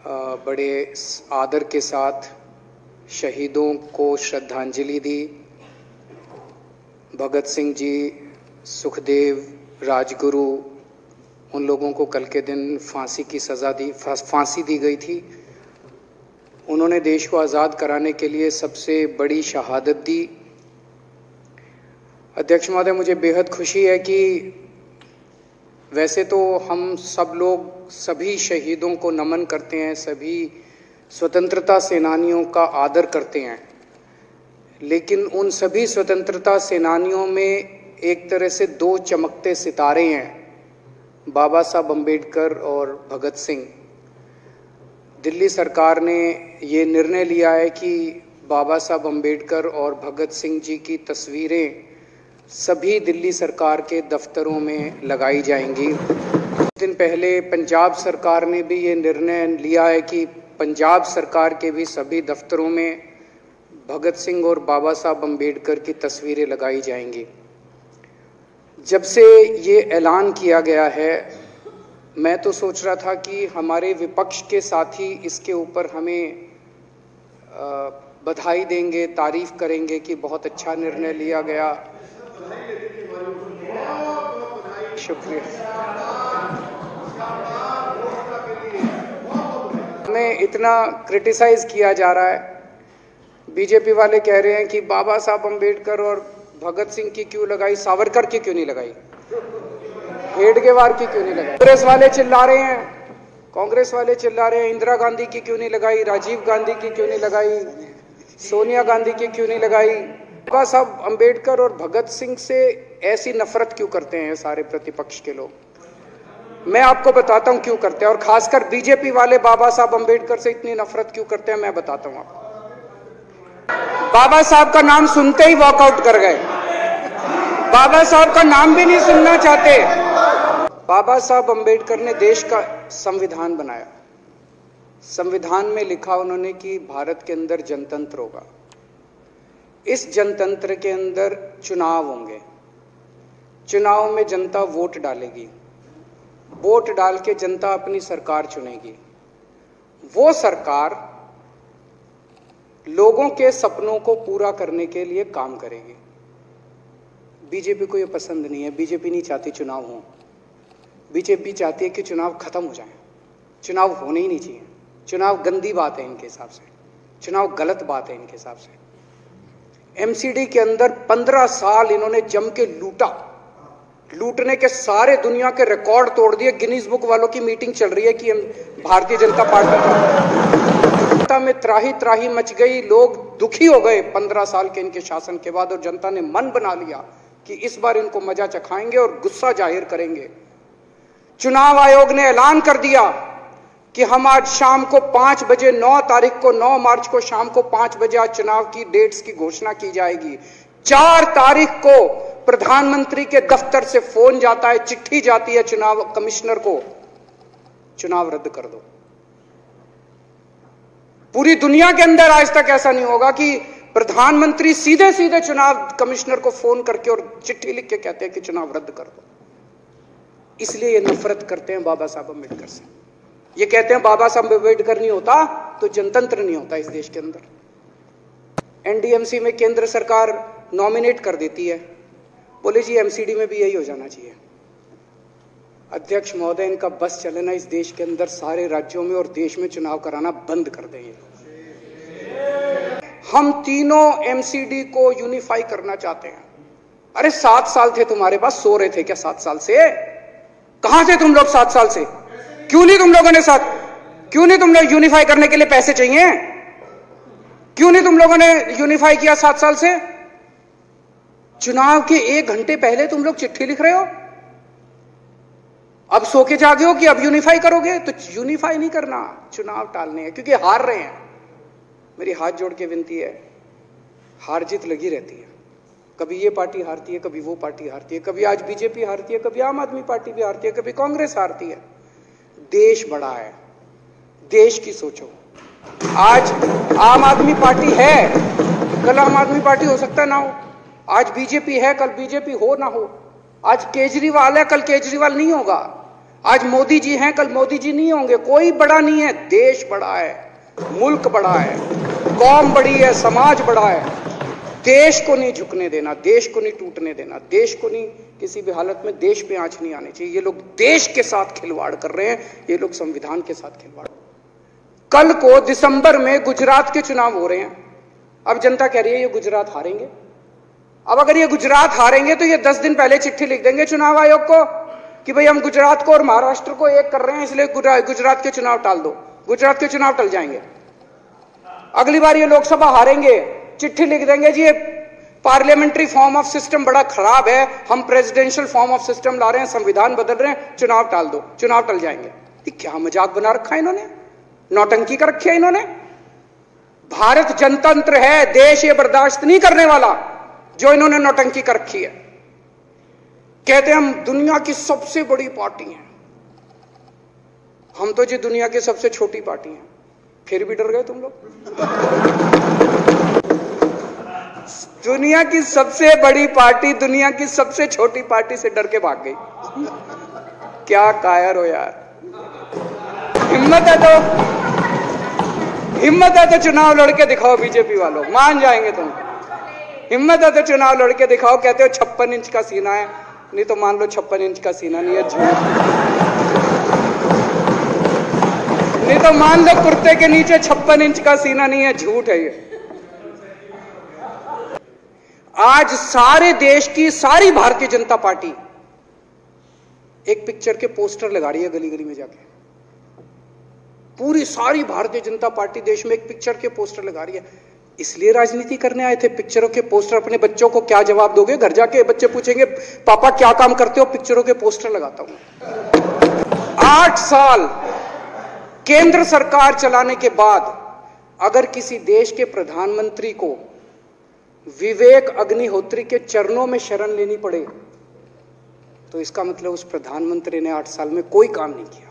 बड़े आदर के साथ शहीदों को श्रद्धांजलि दी। भगत सिंह जी, सुखदेव, राजगुरु, उन लोगों को कल के दिन फांसी दी गई थी। उन्होंने देश को आज़ाद कराने के लिए सबसे बड़ी शहादत दी। अध्यक्ष महोदय, मुझे बेहद खुशी है कि वैसे तो हम सब लोग सभी शहीदों को नमन करते हैं, सभी स्वतंत्रता सेनानियों का आदर करते हैं, लेकिन उन सभी स्वतंत्रता सेनानियों में एक तरह से दो चमकते सितारे हैं, बाबा साहब अम्बेडकर और भगत सिंह। दिल्ली सरकार ने ये निर्णय लिया है कि बाबा साहब अम्बेडकर और भगत सिंह जी की तस्वीरें सभी दिल्ली सरकार के दफ्तरों में लगाई जाएंगी। कुछ दिन पहले पंजाब सरकार ने भी ये निर्णय लिया है कि पंजाब सरकार के भी सभी दफ्तरों में भगत सिंह और बाबा साहब अम्बेडकर की तस्वीरें लगाई जाएंगी। जब से ये ऐलान किया गया है, मैं तो सोच रहा था कि हमारे विपक्ष के साथी इसके ऊपर हमें बधाई देंगे, तारीफ करेंगे कि बहुत अच्छा निर्णय लिया गया। शुक्रिया। हमें इतना क्रिटिसाइज किया जा रहा है। बीजेपी वाले कह रहे हैं कि बाबा साहब अम्बेडकर और भगत सिंह की क्यों लगाई, सावरकर की क्यों नहीं लगाई, हेडगेवार की क्यों नहीं लगाई। कांग्रेस वाले चिल्ला रहे हैं इंदिरा गांधी की क्यों नहीं लगाई, राजीव गांधी की क्यों नहीं लगाई, सोनिया गांधी की क्यों नहीं लगाई। बाबा साहब अम्बेडकर और भगत सिंह से ऐसी नफरत क्यों करते हैं सारे प्रतिपक्ष के लोग? मैं आपको बताता हूं क्यों करते हैं, और खासकर बीजेपी वाले बाबा साहब अम्बेडकर से इतनी नफरत क्यों करते हैं, मैं बताता हूं आपको। बाबा साहब का नाम सुनते ही वॉकआउट कर गए, बाबा साहब का नाम भी नहीं सुनना चाहते। बाबा साहब अम्बेडकर ने देश का संविधान बनाया। संविधान में लिखा उन्होंने कि भारत के अंदर जनतंत्र होगा। इस जनतंत्र के अंदर चुनाव होंगे, चुनाव में जनता वोट डालेगी, वोट डाल के जनता अपनी सरकार चुनेगी। वो सरकार लोगों के सपनों को पूरा करने के लिए काम करेगी। बीजेपी को ये पसंद नहीं है। बीजेपी नहीं चाहती चुनाव हो। बीजेपी चाहती है कि चुनाव खत्म हो जाए। चुनाव होने ही नहीं चाहिए। चुनाव गंदी बात है इनके हिसाब से, चुनाव गलत बात है इनके हिसाब से। एमसीडी के अंदर 15 साल इन्होंने जम के लूटा, लूटने के सारे दुनिया के रिकॉर्ड तोड़ दिए। गिनीज बुक वालों की मीटिंग चल रही है कि भारतीय जनता पार्टी में त्राही त्राही मच गई। लोग दुखी हो गए 15 साल के इनके शासन के बाद, और जनता ने मन बना लिया कि इस बार इनको मजा चखाएंगे और गुस्सा जाहिर करेंगे। चुनाव आयोग ने ऐलान कर दिया कि हम आज शाम को 5 बजे 9 मार्च को शाम को 5 बजे आज चुनाव की डेट्स की घोषणा की जाएगी। 4 तारीख को प्रधानमंत्री के दफ्तर से फोन जाता है, चिट्ठी जाती है चुनाव कमिश्नर को, चुनाव रद्द कर दो। पूरी दुनिया के अंदर आज तक ऐसा नहीं होगा कि प्रधानमंत्री सीधे सीधे चुनाव कमिश्नर को फोन करके और चिट्ठी लिख के कहते हैं कि चुनाव रद्द कर दो। इसलिए ये नफरत करते हैं बाबा साहब अम्बेडकर से। ये कहते हैं बाबा साहब अम्बेडकर नहीं होता तो जनतंत्र नहीं होता इस देश के अंदर। एनडीएमसी में केंद्र सरकार नॉमिनेट कर देती है, बोले जी एमसीडी में भी यही हो जाना चाहिए। अध्यक्ष महोदय, इनका बस चले ना इस देश के अंदर सारे राज्यों में और देश में चुनाव कराना बंद कर दें। हम तीनों एमसीडी को यूनिफाई करना चाहते हैं। अरे 7 साल थे तुम्हारे पास, सो रहे थे क्या 7 साल से? कहां थे तुम लोग 7 साल से? क्यों नहीं तुम लोगों ने क्यों नहीं तुम लोग यूनिफाई करने के लिए पैसे चाहिए? क्यों नहीं तुम लोगों ने यूनिफाई किया 7 साल से? चुनाव के 1 घंटे पहले तुम लोग चिट्ठी लिख रहे हो। अब सो के जागे हो कि अब यूनिफाई करोगे? तो यूनिफाई नहीं करना, चुनाव टालने हैं, क्योंकि हार रहे हैं। मेरी हाथ जोड़ के विनती है, हार जीत लगी रहती है। कभी ये पार्टी हारती है, कभी वो पार्टी हारती है, कभी आज बीजेपी हारती है, कभी आम आदमी पार्टी भी हारती है, कभी कांग्रेस हारती है। देश बड़ा है, देश की सोचो। आज आम आदमी पार्टी है, कल आम आदमी पार्टी हो सकता ना हो। आज बीजेपी है, कल बीजेपी हो ना हो। आज केजरीवाल है, कल केजरीवाल नहीं होगा। आज मोदी जी हैं, कल मोदी जी नहीं होंगे। कोई बड़ा नहीं है, देश बड़ा है, मुल्क बड़ा है, कौम बड़ी है, समाज बड़ा है। देश को नहीं झुकने देना, देश को नहीं टूटने देना, देश को नहीं किसी भी हालत में देश पे आंच नहीं आनी चाहिए। ये लोग देश के साथ खिलवाड़ कर रहे हैं, ये लोग संविधान के साथ खिलवाड़। कल को दिसंबर में गुजरात के चुनाव हो रहे हैं। अब जनता कह रही है ये गुजरात हारेंगे। अब अगर ये गुजरात हारेंगे तो ये 10 दिन पहले चिट्ठी लिख देंगे चुनाव आयोग को कि भाई हम गुजरात को और महाराष्ट्र को एक कर रहे हैं, इसलिए गुजरात के चुनाव टाल दो। गुजरात के चुनाव टल जाएंगे। अगली बार ये लोकसभा हारेंगे, चिट्ठी लिख देंगे जी ये पार्लियामेंट्री फॉर्म ऑफ सिस्टम बड़ा खराब है, हम प्रेसिडेंशियल फॉर्म ऑफ सिस्टम ला रहे हैं, संविधान बदल रहे हैं, चुनाव टाल दो। चुनाव टल जाएंगे। ये क्या मजाक बना रखा है इन्होंने, नौटंकी कर रखी है इन्होंने। भारत जनतंत्र है, देश ये बर्दाश्त नहीं करने वाला जो इन्होंने नौटंकी कर रखी है। कहते हैं हम दुनिया की सबसे बड़ी पार्टी हैं, हम तो जी दुनिया की सबसे छोटी पार्टी हैं। फिर भी डर गए तुम लोग। दुनिया की सबसे बड़ी पार्टी दुनिया की सबसे छोटी पार्टी से डर के भाग गई। क्या कायर हो यार। हिम्मत है तो चुनाव लड़के दिखाओ बीजेपी वालों, मान जाएंगे तुम। हिम्मत है तो चुनाव लड़के दिखाओ। कहते हो 56 इंच का सीना है, नहीं तो मान लो 56 इंच का सीना नहीं है, झूठ। नहीं तो मान लो कुर्ते के नीचे 56 इंच का सीना नहीं है, झूठ है ये। आज सारे देश की सारी भारतीय जनता पार्टी एक पिक्चर के पोस्टर लगा रही है गली गली में जाके। पूरी सारी भारतीय जनता पार्टी देश में एक पिक्चर के पोस्टर लगा रही है। इसलिए राजनीति करने आए थे? पिक्चरों के पोस्टर। अपने बच्चों को क्या जवाब दोगे? घर जाके बच्चे पूछेंगे पापा क्या काम करते हो? पिक्चरों के पोस्टर लगाता हूं। 8 साल केंद्र सरकार चलाने के बाद अगर किसी देश के प्रधानमंत्री को विवेक अग्निहोत्री के चरणों में शरण लेनी पड़े तो इसका मतलब उस प्रधानमंत्री ने 8 साल में कोई काम नहीं किया।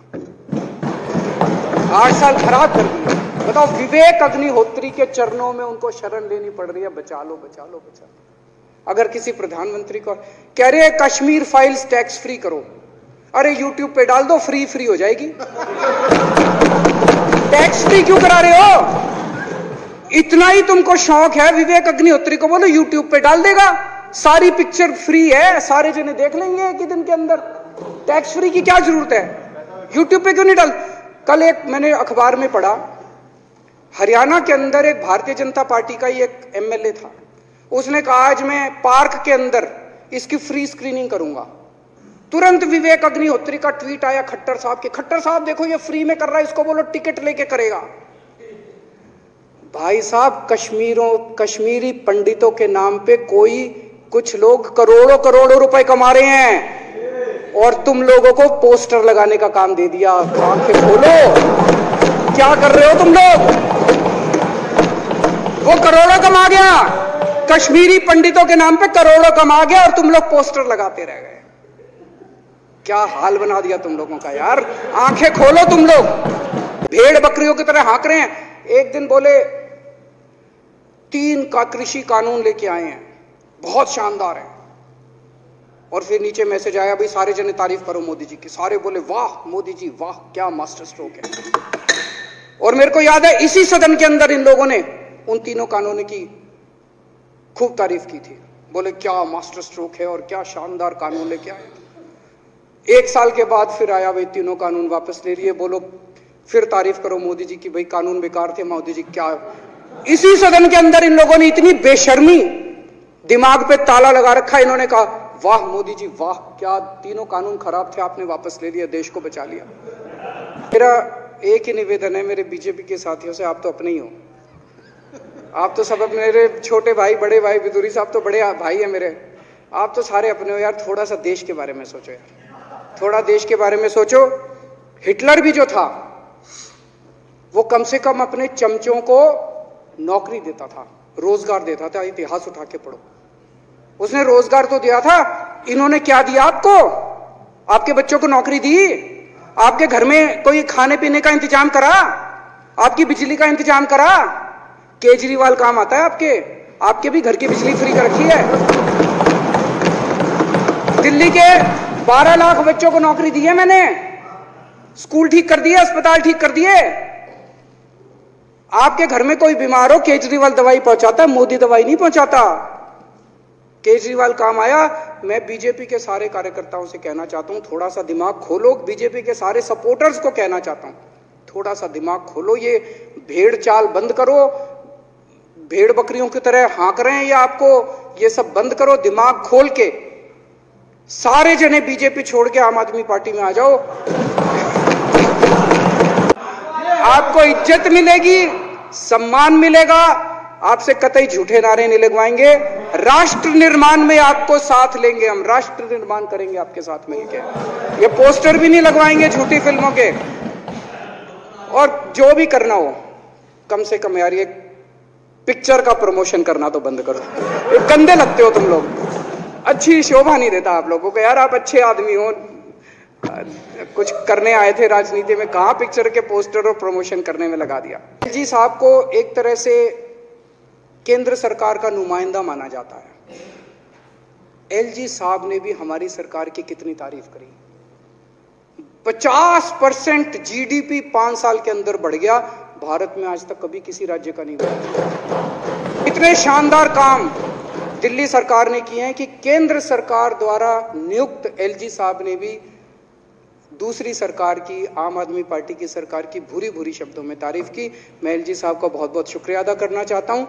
8 साल खराब कर दिए। बताओ, विवेक अग्निहोत्री के चरणों में उनको शरण लेनी पड़ रही है, बचा लो बचा लो बचा लो। अगर किसी प्रधानमंत्री को कह रहे हैं कश्मीर फाइल्स टैक्स फ्री करो, अरे यूट्यूब पे डाल दो, फ्री हो जाएगी। टैक्स फ्री क्यों करा रहे हो? इतना ही तुमको शौक है, विवेक अग्निहोत्री को बोलो यूट्यूब पे डाल देगा, सारी पिक्चर फ्री है, सारे जने देख लेंगे एक ही दिन के अंदर। टैक्स फ्री की क्या जरूरत है? यूट्यूब पे क्यों नहीं डाल? कल एक मैंने अखबार में पढ़ा, हरियाणा के अंदर एक भारतीय जनता पार्टी का ही एक एमएलए था। उसने कहा आज मैं पार्क के अंदर इसकी फ्री स्क्रीनिंग करूंगा। तुरंत विवेक अग्निहोत्री का ट्वीट आया खट्टर साहब के, खट्टर साहब देखो ये फ्री में कर रहा है, इसको बोलो टिकट लेके करेगा। भाई साहब, कश्मीरी पंडितों के नाम पे कुछ लोग करोड़ों रुपए कमा रहे हैं और तुम लोगों को पोस्टर लगाने का काम दे दिया। आंखें खोलो, क्या कर रहे हो तुम लोग? वो करोड़ों कमा गया, कश्मीरी पंडितों के नाम पे करोड़ों कमा गया और तुम लोग पोस्टर लगाते रह गए। क्या हाल बना दिया तुम लोगों का यार। आंखें खोलो तुम लोग, भेड़ बकरियों की तरह हाँक रहे हैं। एक दिन बोले 3 का कृषि कानून लेके आए हैं, बहुत शानदार है, और फिर नीचे मैसेज आया भाई सारे जने तारीफ करो मोदी जी की। सारे बोले वाह मोदी जी वाह, क्या मास्टर स्ट्रोक है। और मेरे को याद है इसी सदन के अंदर इन लोगों ने उन 3 कानूनों की खूब तारीफ की थी, बोले क्या मास्टर स्ट्रोक है और क्या शानदार कानून लेके आए। 1 साल के बाद फिर आया भाई 3 कानून वापस ले लिए, बोलो फिर तारीफ करो मोदी जी की, भाई कानून बेकार थे मोदी जी। क्या इसी सदन के अंदर इन लोगों ने इतनी बेशर्मी, दिमाग पे ताला लगा रखा, इन्होंने कहा वाह मोदी जी वाह, क्या 3 कानून खराब थे आपने वापस ले लिया, देश को बचा लिया। मेरा एक ही निवेदन है मेरे बीजेपी के साथियों से, आप तो अपने ही हो, आप तो सब मेरे छोटे भाई बड़े भाई, बिदुरी साहब तो बड़े भाई है मेरे, आप तो सारे अपने हो यार। थोड़ा सा देश के बारे में सोचो यार, थोड़ा देश के बारे में सोचो। हिटलर भी जो था वो कम से कम अपने चमचों को नौकरी देता था, रोजगार देता था। इतिहास उठा के पढ़ो, उसने रोजगार तो दिया था। इन्होंने क्या दिया आपको? आपके बच्चों को नौकरी दी, आपके घर में कोई खाने पीने का इंतजाम करा, आपकी बिजली का इंतजाम करा। केजरीवाल काम आता है आपके भी घर की बिजली फ्री कर रखी है। दिल्ली के 12 लाख बच्चों को नौकरी दी है मैंने, स्कूल ठीक कर दिए, अस्पताल ठीक कर दिए। आपके घर में कोई बीमार हो, केजरीवाल दवाई पहुंचाता है, मोदी दवाई नहीं पहुंचाता। केजरीवाल काम आया। मैं बीजेपी के सारे कार्यकर्ताओं से कहना चाहता हूं, थोड़ा सा दिमाग खोलो। बीजेपी के सारे सपोर्टर्स को कहना चाहता हूं, थोड़ा सा दिमाग खोलो। ये भेड़ चाल बंद करो, भेड़ बकरियों की तरह हाँक रहे हैं ये आपको, ये सब बंद करो। दिमाग खोल के सारे जने बीजेपी छोड़ के आम आदमी पार्टी में आ जाओ। आपको इज्जत मिलेगी, सम्मान मिलेगा, आपसे कतई झूठे नारे नहीं लगवाएंगे। राष्ट्र निर्माण में आपको साथ लेंगे हम, राष्ट्र निर्माण करेंगे आपके साथ मिलकर। ये पोस्टर भी नहीं लगवाएंगे झूठी फिल्मों के। और जो भी करना हो, कम से कम यार ये पिक्चर का प्रमोशन करना तो बंद करो। ये गंदे लगते हो तुम लोग, अच्छी शोभा नहीं देता आप लोगों को। यार आप अच्छे आदमी हो, कुछ करने आए थे राजनीति में, कहां पिक्चर के पोस्टर और प्रमोशन करने में लगा दिया। जी साहब को एक तरह से केंद्र सरकार का नुमाइंदा माना जाता है। एलजी साहब ने भी हमारी सरकार की कितनी तारीफ करी। 50% जीडीपी 5 साल के अंदर बढ़ गया। भारत में आज तक कभी किसी राज्य का नहीं बढ़ा। इतने शानदार काम दिल्ली सरकार ने किए हैं कि केंद्र सरकार द्वारा नियुक्त एलजी साहब ने भी दूसरी सरकार की, आम आदमी पार्टी की सरकार की भूरी भूरी शब्दों में तारीफ की। मैं एलजी साहब का बहुत बहुत शुक्रिया अदा करना चाहता हूं।